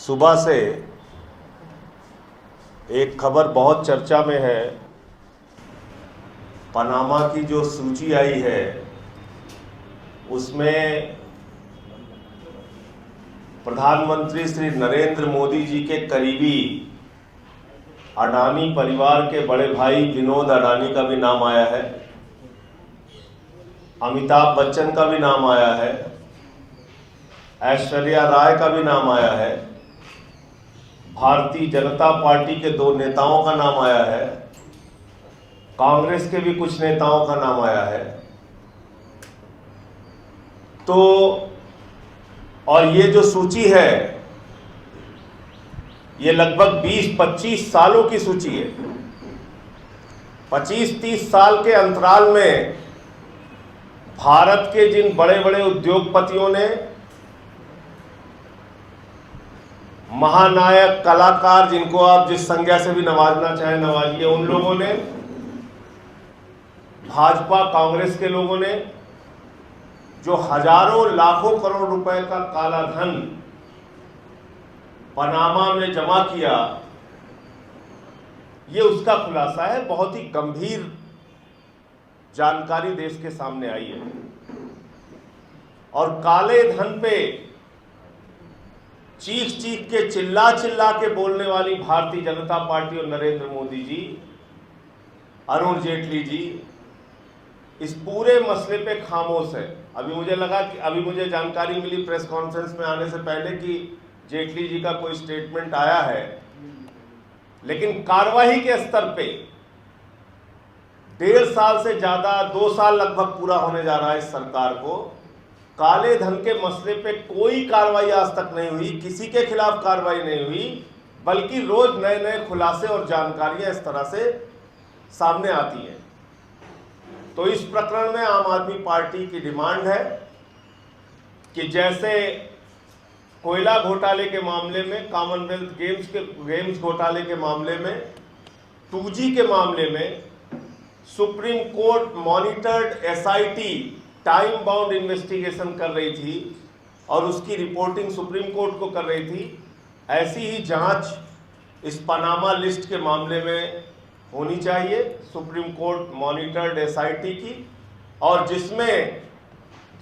सुबह से एक खबर बहुत चर्चा में है। पनामा की जो सूची आई है उसमें प्रधानमंत्री श्री नरेंद्र मोदी जी के करीबी अडानी परिवार के बड़े भाई विनोद अडानी का भी नाम आया है, अमिताभ बच्चन का भी नाम आया है, ऐश्वर्या राय का भी नाम आया है, भारतीय जनता पार्टी के 2 नेताओं का नाम आया है, कांग्रेस के भी कुछ नेताओं का नाम आया है। तो और ये जो सूची है ये लगभग 20-25 सालों की सूची है। 25-30 साल के अंतराल में भारत के जिन बड़े बड़े उद्योगपतियों ने, महानायक कलाकार जिनको आप जिस संज्ञा से भी नवाजना चाहे नवाजिए, उन लोगों ने, भाजपा कांग्रेस के लोगों ने जो हजारों लाखों करोड़ रुपए का काला धन पनामा में जमा किया, ये उसका खुलासा है। बहुत ही गंभीर जानकारी देश के सामने आई है। और काले धन पे चीख चीख के चिल्ला चिल्ला के बोलने वाली भारतीय जनता पार्टी और नरेंद्र मोदी जी, अरुण जेटली जी इस पूरे मसले पे खामोश है। अभी मुझे जानकारी मिली प्रेस कॉन्फ्रेंस में आने से पहले कि जेटली जी का कोई स्टेटमेंट आया है, लेकिन कार्रवाई के स्तर पे 1.5 साल से ज्यादा, 2 साल लगभग पूरा होने जा रहा है इस सरकार को, काले धन के मसले पे कोई कार्रवाई आज तक नहीं हुई, किसी के खिलाफ कार्रवाई नहीं हुई, बल्कि रोज नए नए खुलासे और जानकारियां इस तरह से सामने आती हैं। तो इस प्रकरण में आम आदमी पार्टी की डिमांड है कि जैसे कोयला घोटाले के मामले में, कॉमनवेल्थ गेम्स घोटाले के मामले में, 2G के मामले में supreme court monitored SIT time bound investigation कर रही थी और उसकी रिपोर्टिंग सुप्रीम कोर्ट को कर रही थी, ऐसी ही जांच इस पनामा लिस्ट के मामले में होनी चाहिए, सुप्रीम कोर्ट मॉनिटर्ड एसआईटी की, और जिसमें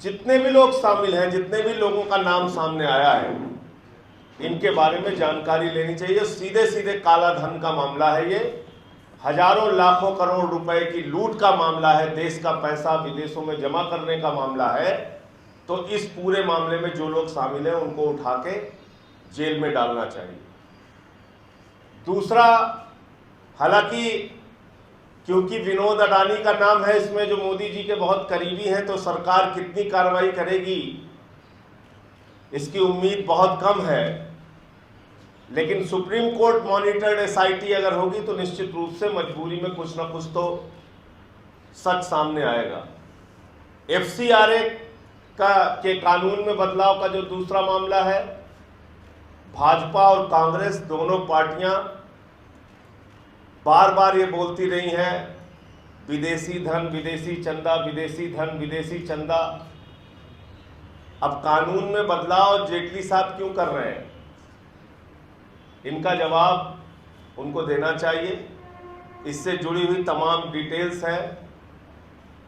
जितने भी लोग शामिल हैं, जितने भी लोगों का नाम सामने आया है, इनके बारे में जानकारी लेनी चाहिए। सीधे सीधे काला धन का मामला है ये, हजारों लाखों करोड़ रुपए की लूट का मामला है, देश का पैसा विदेशों में जमा करने का मामला है। तो इस पूरे मामले में जो लोग शामिल हैं उनको उठा के जेल में डालना चाहिए। दूसरा, हालांकि क्योंकि विनोद अडानी का नाम है इसमें, जो मोदी जी के बहुत करीबी हैं, तो सरकार कितनी कार्रवाई करेगी इसकी उम्मीद बहुत कम है। लेकिन सुप्रीम कोर्ट मॉनिटर्ड एसआईटी अगर होगी तो निश्चित रूप से मजबूरी में कुछ ना कुछ तो सच सामने आएगा। एफसीआरए के कानून में बदलाव का जो दूसरा मामला है, भाजपा और कांग्रेस दोनों पार्टियां बार बार ये बोलती रही हैं विदेशी धन, विदेशी चंदा, विदेशी धन, विदेशी चंदा। अब कानून में बदलाव जेटली साहब क्यों कर रहे हैं, इनका जवाब उनको देना चाहिए। इससे जुड़ी हुई तमाम डिटेल्स हैं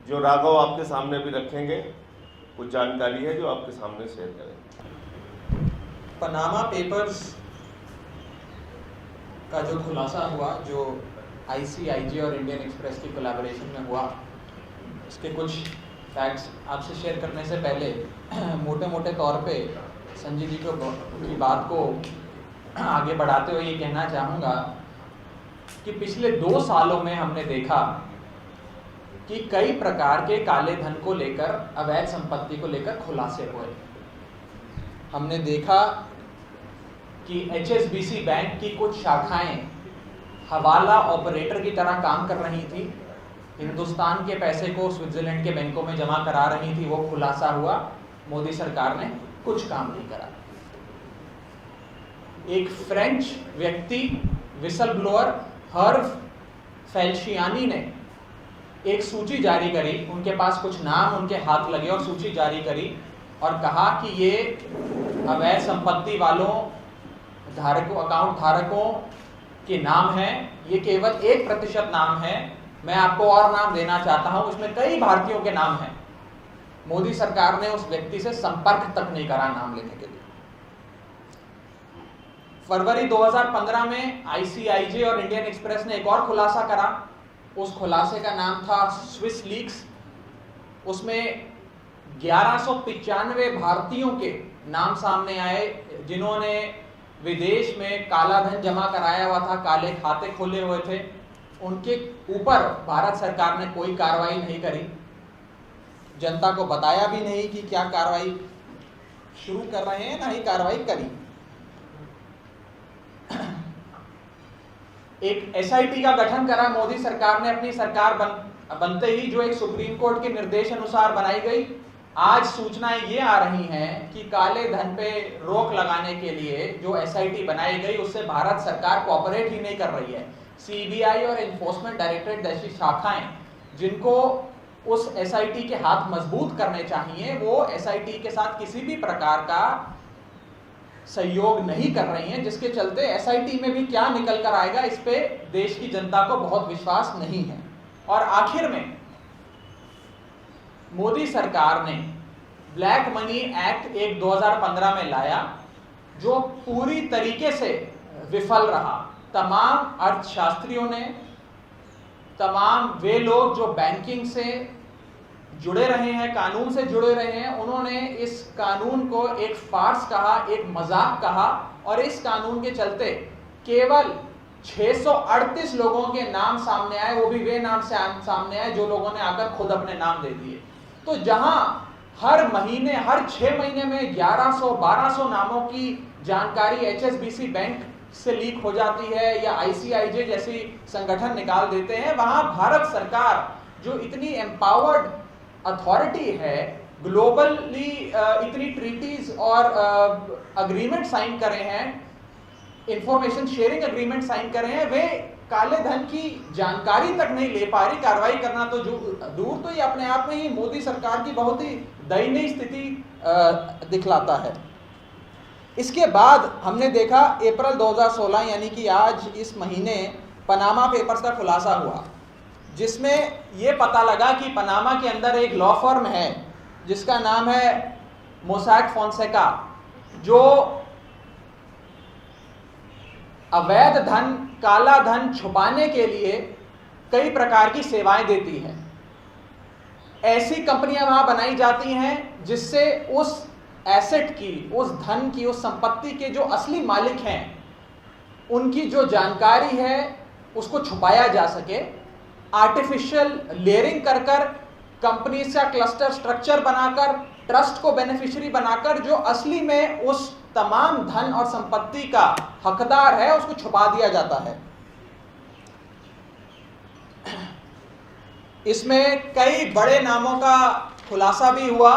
जो राघव आपके सामने भी रखेंगे, कुछ जानकारी है जो आपके सामने शेयर करेंगे। पनामा पेपर्स का जो खुलासा हुआ, जो ICIJ और इंडियन एक्सप्रेस की कोलैबोरेशन में हुआ, इसके कुछ फैक्ट्स आपसे शेयर करने से पहले मोटे मोटे तौर पे संजय जी की बात को आगे बढ़ाते हुए ये कहना चाहूँगा कि पिछले 2 सालों में हमने देखा कि कई प्रकार के काले धन को लेकर, अवैध संपत्ति को लेकर खुलासे हुए। हमने देखा कि HSBC बैंक की कुछ शाखाएं हवाला ऑपरेटर की तरह काम कर रही थी, हिंदुस्तान के पैसे को स्विट्जरलैंड के बैंकों में जमा करा रही थी, वो खुलासा हुआ। मोदी सरकार ने कुछ काम नहीं करा। एक फ्रेंच व्यक्ति, विसल ब्लोअर हर्व फेल्शियानी ने एक सूची जारी करी, उनके पास कुछ नाम उनके हाथ लगे और सूची जारी करी और कहा कि ये अवैध संपत्ति वालों, धारकों, अकाउंट धारकों के नाम हैं। ये केवल 1% नाम है। मैं आपको और नाम देना चाहता हूं, इसमें कई भारतीयों के नाम हैं। मोदी सरकार ने उस व्यक्ति से संपर्क तक नहीं करा नाम लेने के लिए। फरवरी 2015 में आईसीआईजे और इंडियन एक्सप्रेस ने एक और खुलासा करा। उस खुलासे का नाम था स्विस लीक्स। उसमें 1195 भारतीयों के नाम सामने आए जिन्होंने विदेश में काला धन जमा कराया हुआ था, काले खाते खोले हुए थे। उनके ऊपर भारत सरकार ने कोई कार्रवाई नहीं करी, जनता को बताया भी नहीं कि क्या कार्रवाई शुरू कर रहे हैं, ना ही कार्रवाई करी। एक एसआईटी का गठन करा मोदी सरकार ने अपनी सरकार बनते ही, जो एक सुप्रीम कोर्ट के निर्देश अनुसार बनाई गई। आज सूचनाएं ये आ रही हैं कि काले धन पे रोक लगाने के लिए जो एसआईटी बनाई गई उससे भारत सरकार कोऑपरेट ही नहीं कर रही है। सीबीआई और एनफोर्समेंट डायरेक्टरेट जैसी शाखाएं जिनको उस एसआईटी के हाथ मजबूत करने चाहिए, वो एसआईटी के साथ किसी भी प्रकार का सहयोग नहीं कर रही हैं, जिसके चलते एसआईटी में भी क्या निकल कर आएगा इस पे देश की जनता को बहुत विश्वास नहीं है। और आखिर में मोदी सरकार ने ब्लैक मनी एक्ट एक 2015 में लाया, जो पूरी तरीके से विफल रहा। तमाम अर्थशास्त्रियों ने, तमाम वे लोग जो बैंकिंग से जुड़े रहे हैं, कानून से जुड़े रहे हैं, उन्होंने इस कानून को एक फार्स कहा, एक मजाक कहा। और इस कानून के चलते केवल 638 लोगों के नाम सामने आए, वो भी वे नाम से सामने आए जो लोगों ने आकर खुद अपने नाम दे दिए। तो जहां हर महीने, हर 6 महीने में 1100-1200 नामों की जानकारी एचएसबीसी बैंक से लीक हो जाती है या आईसीआईजे जैसी संगठन निकाल देते हैं, वहां भारत सरकार जो इतनी एम्पावर्ड अथॉरिटी है, ग्लोबली इतनी ट्रीटीज और अग्रीमेंट साइन करे हैं, इंफॉर्मेशन शेयरिंग एग्रीमेंट साइन करे हैं, वे काले धन की जानकारी तक नहीं ले पा रही। कार्रवाई करना तो दूर, तो ये अपने आप में ही मोदी सरकार की बहुत ही दयनीय स्थिति दिखलाता है। इसके बाद हमने देखा अप्रैल 2016 यानी कि आज इस महीने पनामा पेपर्स का खुलासा हुआ, जिसमें ये पता लगा कि पनामा के अंदर एक लॉ फर्म है जिसका नाम है मोसैक फोंसेका, जो अवैध धन, काला धन छुपाने के लिए कई प्रकार की सेवाएं देती है। ऐसी कंपनियां वहां बनाई जाती हैं जिससे उस एसेट की, उस धन की, उस संपत्ति के जो असली मालिक हैं उनकी जो जानकारी है उसको छुपाया जा सके। आर्टिफिशियल लेयरिंग कर कर, कंपनी का क्लस्टर स्ट्रक्चर बनाकर, ट्रस्ट को बेनिफिशियरी बनाकर जो असली में उस तमाम धन और संपत्ति का हकदार है उसको छुपा दिया जाता है। इसमें कई बड़े नामों का खुलासा भी हुआ।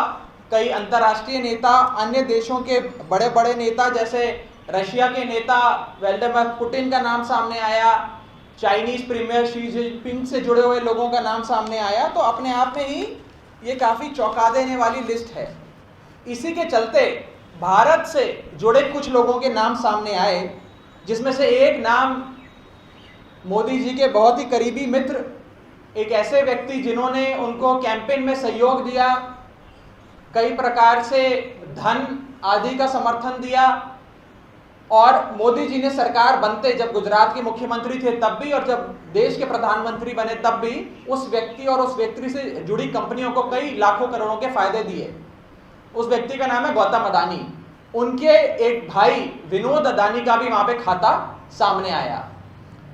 कई अंतर्राष्ट्रीय नेता, अन्य देशों के बड़े बड़े नेता जैसे रशिया के नेता व्लादिमीर पुतिन का नाम सामने आया, चाइनीज प्रीमियर शी जिनपिंग से जुड़े हुए लोगों का नाम सामने आया। तो अपने आप में ही ये काफी चौंका देने वाली लिस्ट है। इसी के चलते भारत से जुड़े कुछ लोगों के नाम सामने आए, जिसमें से एक नाम मोदी जी के बहुत ही करीबी मित्र, एक ऐसे व्यक्ति जिन्होंने उनको कैंपेन में सहयोग दिया, कई प्रकार से धन आदि का समर्थन दिया। और मोदी जी ने सरकार बनते, जब गुजरात के मुख्यमंत्री थे तब भी, और जब देश के प्रधानमंत्री बने तब भी, उस व्यक्ति और उस व्यक्ति से जुड़ी कंपनियों को कई लाखों करोड़ों के फायदे दिए। उस व्यक्ति का नाम है गौतम अदानी। उनके एक भाई विनोद अदानी का भी वहां पे खाता सामने आया।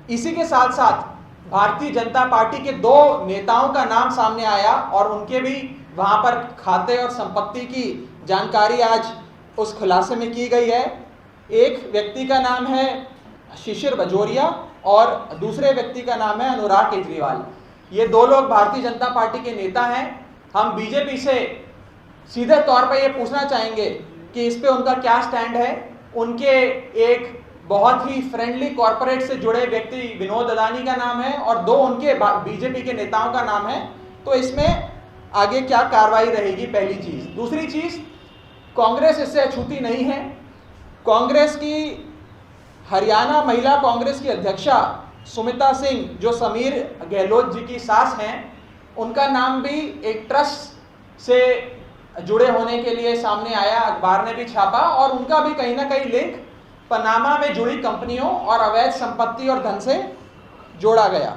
इसी के साथ साथ भारतीय जनता पार्टी के 2 नेताओं का नाम सामने आया और उनके भी वहां पर खाते और संपत्ति की जानकारी आज उस खुलासे में की गई है। एक व्यक्ति का नाम है शिशिर बजोरिया और दूसरे व्यक्ति का नाम है अनुराग केजरीवाल। ये 2 लोग भारतीय जनता पार्टी के नेता हैं। हम बीजेपी से सीधे तौर पर ये पूछना चाहेंगे कि इस पे उनका क्या स्टैंड है। उनके एक बहुत ही फ्रेंडली कॉर्पोरेट से जुड़े व्यक्ति विनोद अदानी का नाम है और 2 उनके बीजेपी के नेताओं का नाम है। तो इसमें आगे क्या कार्रवाई रहेगी, पहली चीज। दूसरी चीज, कांग्रेस इससे अछूती नहीं है। कांग्रेस की हरियाणा महिला कांग्रेस की अध्यक्षा सुमिता सिंह, जो समीर गहलोत जी की सास हैं, उनका नाम भी एक ट्रस्ट से जुड़े होने के लिए सामने आया, अखबार ने भी छापा, और उनका भी कहीं ना कहीं लिंक पनामा में जुड़ी कंपनियों और अवैध संपत्ति और धन से जोड़ा गया।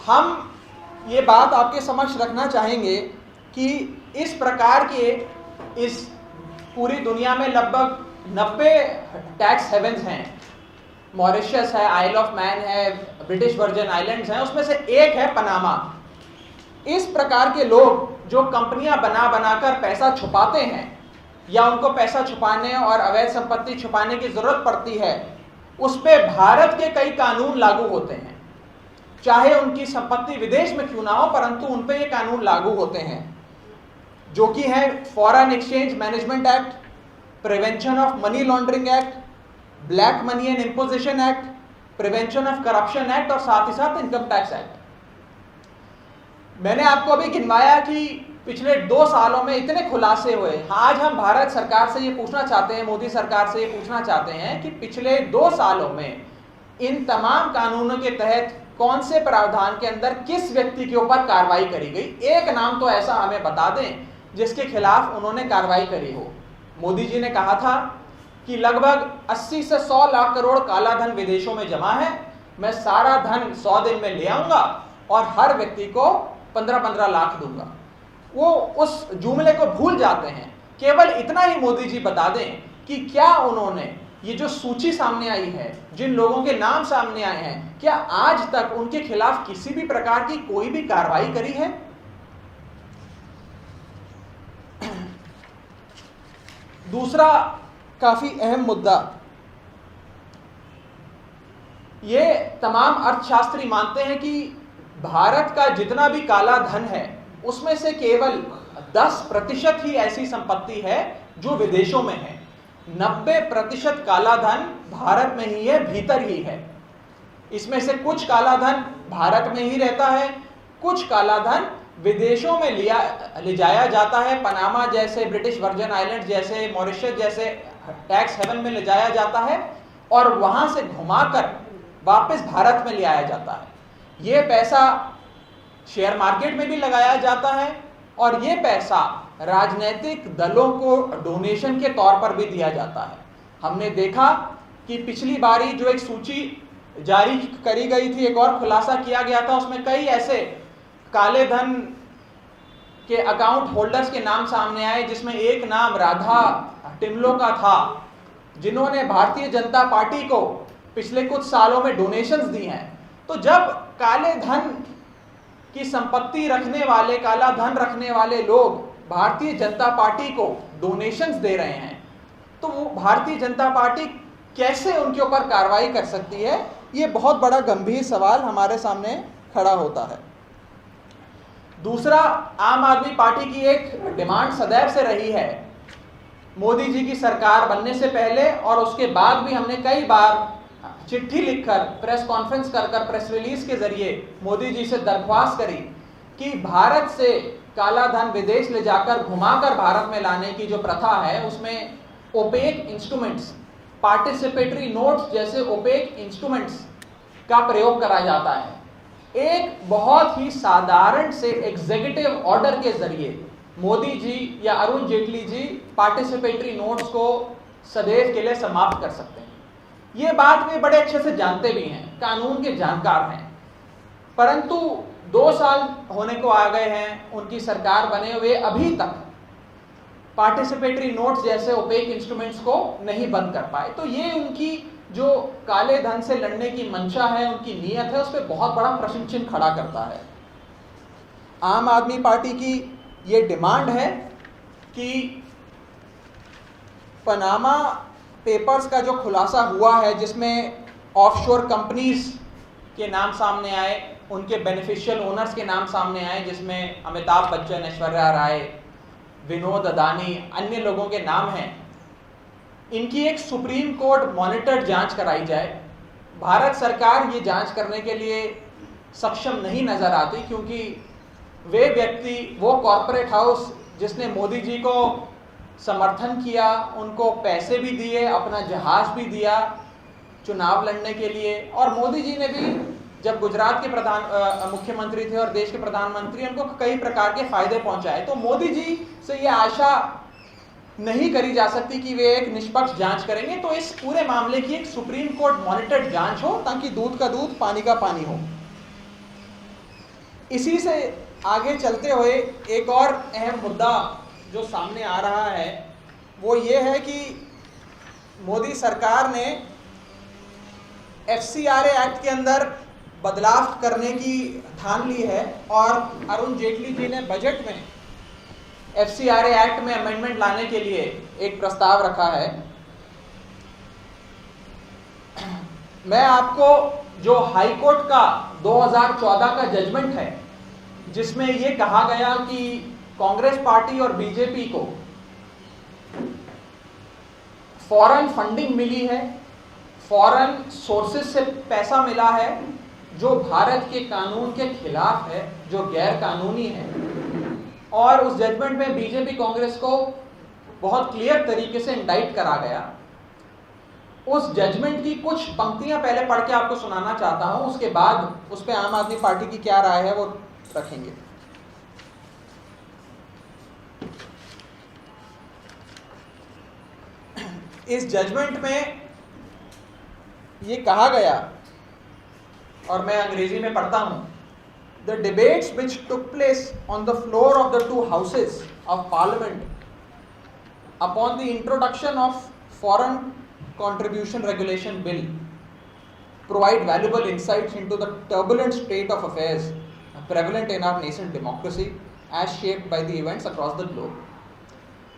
हम ये बात आपके समक्ष रखना चाहेंगे कि इस प्रकार के इस पूरी दुनिया में लगभग 90 टैक्स हेवन्स हैं। मॉरिशस है, आइल ऑफ मैन है, ब्रिटिश वर्जिन आइलैंड्स हैं, उसमें से एक है पनामा। इस प्रकार के लोग जो कंपनियां बना बनाकर पैसा छुपाते हैं या उनको पैसा छुपाने और अवैध संपत्ति छुपाने की जरूरत पड़ती है, उस पर भारत के कई कानून लागू होते हैं। चाहे उनकी संपत्ति विदेश में क्यों ना हो, परंतु उन पर ये कानून लागू होते हैं, जो कि है foreign exchange management act, prevention of money laundering act, black money and imposition act, prevention of corruption act और साथ ही साथ इनकम टैक्स एक्ट। मैंने आपको अभी गिनवाया कि पिछले 2 सालों में इतने खुलासे हुए। आज हम भारत सरकार से ये पूछना चाहते हैं, मोदी सरकार से ये पूछना चाहते हैं कि पिछले 2 सालों में इन तमाम कानूनों के तहत कौन से प्रावधान के अंदर किस व्यक्ति के ऊपर कार्रवाई करी गई। एक नाम तो ऐसा हमें बता दें जिसके खिलाफ उन्होंने कार्रवाई करी हो। मोदी जी ने कहा था कि लगभग 80 से 100 लाख करोड़ काला धन विदेशों में जमा है, मैं सारा धन 100 दिन में ले आऊंगा और हर व्यक्ति को 15-15 लाख दूंगा। वो उस जुमले को भूल जाते हैं। केवल इतना ही मोदी जी बता दें कि क्या उन्होंने ये जो सूची सामने आई है, जिन लोगों के नाम सामने आए हैं, क्या आज तक उनके खिलाफ किसी भी प्रकार की कोई भी कार्रवाई करी है? दूसरा काफी अहम मुद्दा, ये तमाम अर्थशास्त्री मानते हैं कि भारत का जितना भी काला धन है उसमें से केवल 10% ही ऐसी संपत्ति है जो विदेशों में है। 90% काला धन भारत में ही है, भीतर ही है। इसमें से कुछ काला धन भारत में ही रहता है, कुछ काला धन विदेशों में ले जाया जाता है। पनामा जैसे, ब्रिटिश वर्जिन आइलैंड जैसे, मॉरिशस जैसे टैक्स हेवन में ले जाया जाता है और वहां से घुमाकर वापस भारत में ले आया जाता है। ये पैसा शेयर मार्केट में भी लगाया जाता है और ये पैसा राजनीतिक दलों को डोनेशन के तौर पर भी दिया जाता है। हमने देखा कि पिछली बारी जो एक सूची जारी करी गई थी, एक और खुलासा किया गया था, उसमें कई ऐसे काले धन के अकाउंट होल्डर्स के नाम सामने आए, जिसमें एक नाम राधा टिमलो का था, जिन्होंने भारतीय जनता पार्टी को पिछले कुछ सालों में डोनेशंस दी हैं। तो जब काले धन की संपत्ति रखने वाले, काला धन रखने वाले लोग भारतीय जनता पार्टी को डोनेशंस दे रहे हैं, तो वो भारतीय जनता पार्टी कैसे उनके ऊपर कार्रवाई कर सकती है? ये बहुत बड़ा गंभीर सवाल हमारे सामने खड़ा होता है। दूसरा, आम आदमी पार्टी की एक डिमांड सदैव से रही है। मोदी जी की सरकार बनने से पहले और उसके बाद भी हमने कई बार चिट्ठी लिखकर, प्रेस कॉन्फ्रेंस कर, प्रेस रिलीज के जरिए मोदी जी से दरख्वास्त करी कि भारत से काला धन विदेश ले जाकर घुमाकर भारत में लाने की जो प्रथा है, उसमें ओपेक इंस्ट्रूमेंट्स, पार्टिसिपेटरी नोट्स जैसे ओपेक इंस्ट्रूमेंट्स का प्रयोग करा जाता है। एक बहुत ही साधारण से एग्जीक्यूटिव ऑर्डर के जरिए मोदी जी या अरुण जेटली जी पार्टिसिपेटरी नोट्स को सदैव के लिए समाप्त कर सकते हैं। ये बात वे बड़े अच्छे से जानते भी हैं, कानून के जानकार हैं, परंतु 2 साल होने को आ गए हैं उनकी सरकार बने हुए, अभी तक पार्टिसिपेटरी नोट्स जैसे ओपेक इंस्ट्रूमेंट्स को नहीं बंद कर पाए। तो ये उनकी जो काले धन से लड़ने की मंशा है, उनकी नीयत है, उस पर बहुत बड़ा प्रश्न चिन्ह खड़ा करता है। आम आदमी पार्टी की ये डिमांड है कि पनामा पेपर्स का जो खुलासा हुआ है, जिसमें ऑफशोर कंपनीज के नाम सामने आए, उनके बेनिफिशियल ओनर्स के नाम सामने आए, जिसमें अमिताभ बच्चन, ऐश्वर्या राय, विनोद अदानी, अन्य लोगों के नाम हैं। इनकी एक सुप्रीम कोर्ट मॉनिटर्ड जांच कराई जाए। भारत सरकार ये जांच करने के लिए सक्षम नहीं नजर आती, क्योंकि वे व्यक्ति, वो कॉरपोरेट हाउस जिसने मोदी जी को समर्थन किया, उनको पैसे भी दिए, अपना जहाज भी दिया चुनाव लड़ने के लिए। और मोदी जी ने भी जब गुजरात के मुख्यमंत्री थे और देश के प्रधानमंत्री, उनको कई प्रकार के फायदे पहुंचाए। तो मोदी जी से ये आशा नहीं करी जा सकती कि वे एक निष्पक्ष जांच करेंगे। तो इस पूरे मामले की एक सुप्रीम कोर्ट मॉनिटर्ड जांच हो, ताकि दूध का दूध पानी का पानी हो। इसी से आगे चलते हुए एक और अहम मुद्दा जो सामने आ रहा है वो ये है कि मोदी सरकार ने FCRA एक्ट के अंदर बदलाव करने की ठान ली है और अरुण जेटली जी ने बजट में FCRA एक्ट में अमेंडमेंट लाने के लिए एक प्रस्ताव रखा है। मैं आपको जो हाई कोर्ट का 2014 का जजमेंट है, जिसमें ये कहा गया कि कांग्रेस पार्टी और बीजेपी को फॉरेन फंडिंग मिली है, फॉरेन सोर्सेस से पैसा मिला है, जो भारत के कानून के खिलाफ है, जो गैर कानूनी है। और उस जजमेंट में बीजेपी कांग्रेस को बहुत क्लियर तरीके से इंडाइट करा गया। उस जजमेंट की कुछ पंक्तियां पहले पढ़ के आपको सुनाना चाहता हूं, उसके बाद उस पर आम आदमी पार्टी की क्या राय है वो रखेंगे। इस जजमेंट में ये कहा गया, और मैं अंग्रेजी में पढ़ता हूं, The debates which took place on the floor of the two houses of parliament upon the introduction of foreign contribution regulation bill provide valuable insights into the turbulent state of affairs prevalent in our nascent democracy as shaped by the events across the globe.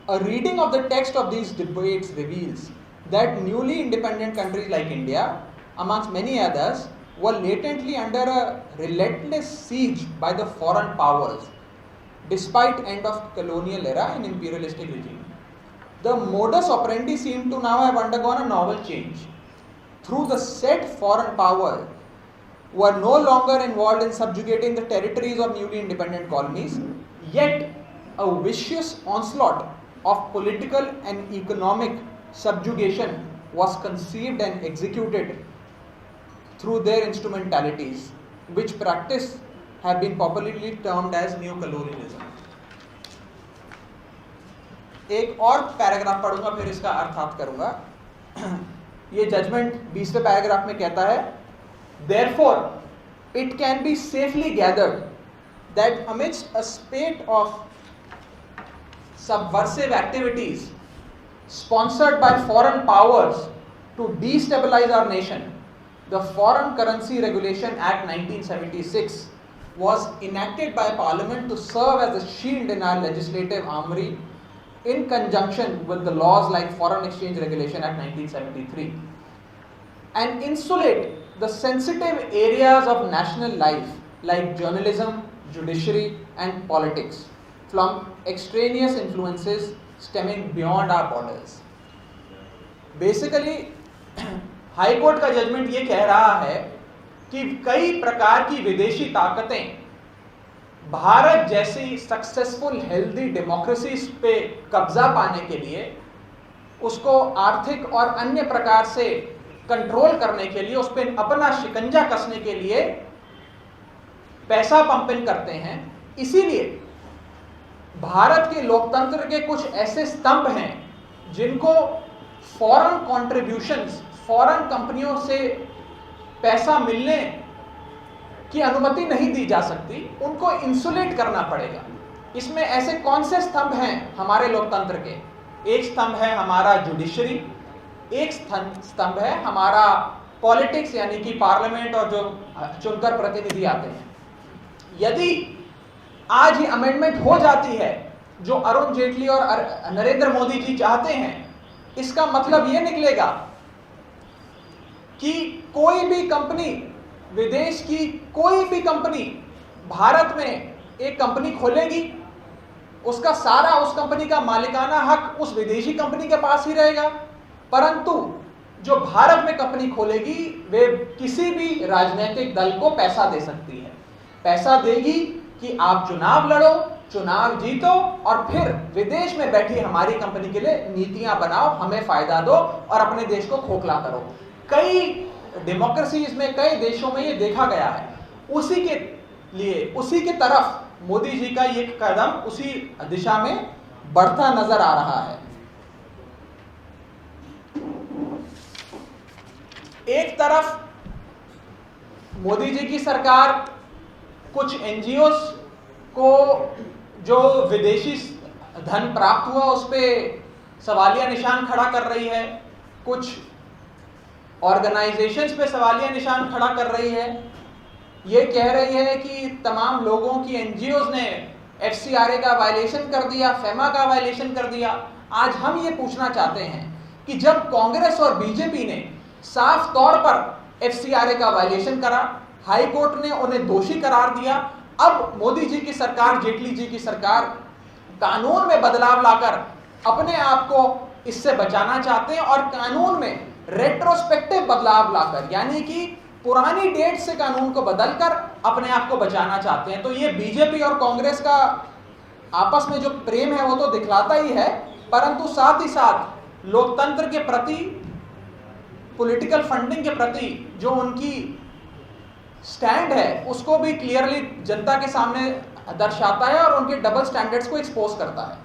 A reading of the text of these debates reveals that newly independent countries like India, amongst many others, were latently under a relentless siege by the foreign powers, despite end of colonial era and imperialistic regime. The modus operandi seemed to now have undergone a novel change. Through the said foreign power were no longer involved in subjugating the territories of newly independent colonies, yet a vicious onslaught of political and economic subjugation was conceived and executed through their instrumentalities, which practice have been popularly termed as new colonialism. एक और paragraph पढ़ूंगा, फिर इसका अर्थात करूंगा। ये judgement 20वें paragraph में कहता है, Therefore, it can be safely gathered that amidst a spate of subversive activities sponsored by foreign powers to destabilize our nation, the Foreign Currency Regulation Act 1976 was enacted by Parliament to serve as a shield in our legislative armory in conjunction with the laws like Foreign Exchange Regulation Act 1973 and insulate the sensitive areas of national life like journalism, judiciary and politics from extraneous influences stemming beyond our borders. Basically, high court का judgement ये कह रहा है कि कई प्रकार की विदेशी ताकतें भारत जैसी सक्सेसफुल हेल्दी डेमोक्रेसीज पे कब्जा पाने के लिए, उसको आर्थिक और अन्य प्रकार से कंट्रोल करने के लिए, उस पर अपना शिकंजा कसने के लिए पैसा पंपिंग करते हैं। इसीलिए भारत के लोकतंत्र के कुछ ऐसे स्तंभ हैं जिनको फॉरेन कॉन्ट्रीब्यूशंस, फॉरेन कंपनियों से पैसा मिलने की अनुमति नहीं दी जा सकती, उनको इंसुलेट करना पड़ेगा। इसमें ऐसे कौन से स्तंभ हैं हमारे लोकतंत्र के? एक स्तंभ है हमारा जुडिशरी, एक स्तंभ है हमारा पॉलिटिक्स यानी कि पार्लियामेंट और जो चुनकर प्रतिनिधि आते हैं। यदि आज ये अमेंडमेंट हो जाती है जो अरुण जेटली और नरेंद्र मोदी जी चाहते हैं, इसका मतलब ये निकलेगा कि कोई भी कंपनी, विदेश की कोई भी कंपनी भारत में एक कंपनी खोलेगी, उसका सारा उस कंपनी का मालिकाना हक उस विदेशी कंपनी के पास ही रहेगा, परंतु जो भारत में कंपनी खोलेगी वे किसी भी राजनीतिक दल को पैसा दे सकती है। पैसा देगी कि आप चुनाव लड़ो, चुनाव जीतो और फिर विदेश में बैठी हमारी कंपनी के लिए नीतियां बनाओ, हमें फायदा दो और अपने देश को खोखला करो। कई डेमोक्रेसीज में, कई देशों में ये देखा गया है। उसी के लिए, उसी की तरफ मोदी जी का ये कदम उसी दिशा में बढ़ता नजर आ रहा है। एक तरफ मोदी जी की सरकार कुछ एनजीओस को जो विदेशी धन प्राप्त हुआ उस पर सवालिया निशान खड़ा कर रही है, कुछ ऑर्गेनाइजेशंस पे सवालिया निशान खड़ा कर रही है। ये कह रही है कि तमाम लोगों की एनजीओज ने एफसीआरए का वायलेशन कर दिया, फेमा का वायलेशन कर दिया। आज हम ये पूछना चाहते हैं कि जब कांग्रेस और बीजेपी ने साफ तौर पर एफसीआरए का वायलेशन करा, हाई कोर्ट ने उन्हें दोषी करार दिया, अब मोदी जी की सरकार, जेटली जी की सरकार कानून में बदलाव लाकर अपने आप को इससे बचाना चाहते हैं और कानून में रेट्रोस्पेक्टिव बदलाव लाकर, यानी कि पुरानी डेट से कानून को बदलकर अपने आप को बचाना चाहते हैं। तो ये बीजेपी और कांग्रेस का आपस में जो प्रेम है वो तो दिखलाता ही है, परंतु साथ ही साथ लोकतंत्र के प्रति, पॉलिटिकल फंडिंग के प्रति जो उनकी स्टैंड है उसको भी क्लियरली जनता के सामने दर्शाता है और उनके डबल स्टैंडर्ड्स को एक्सपोज करता है।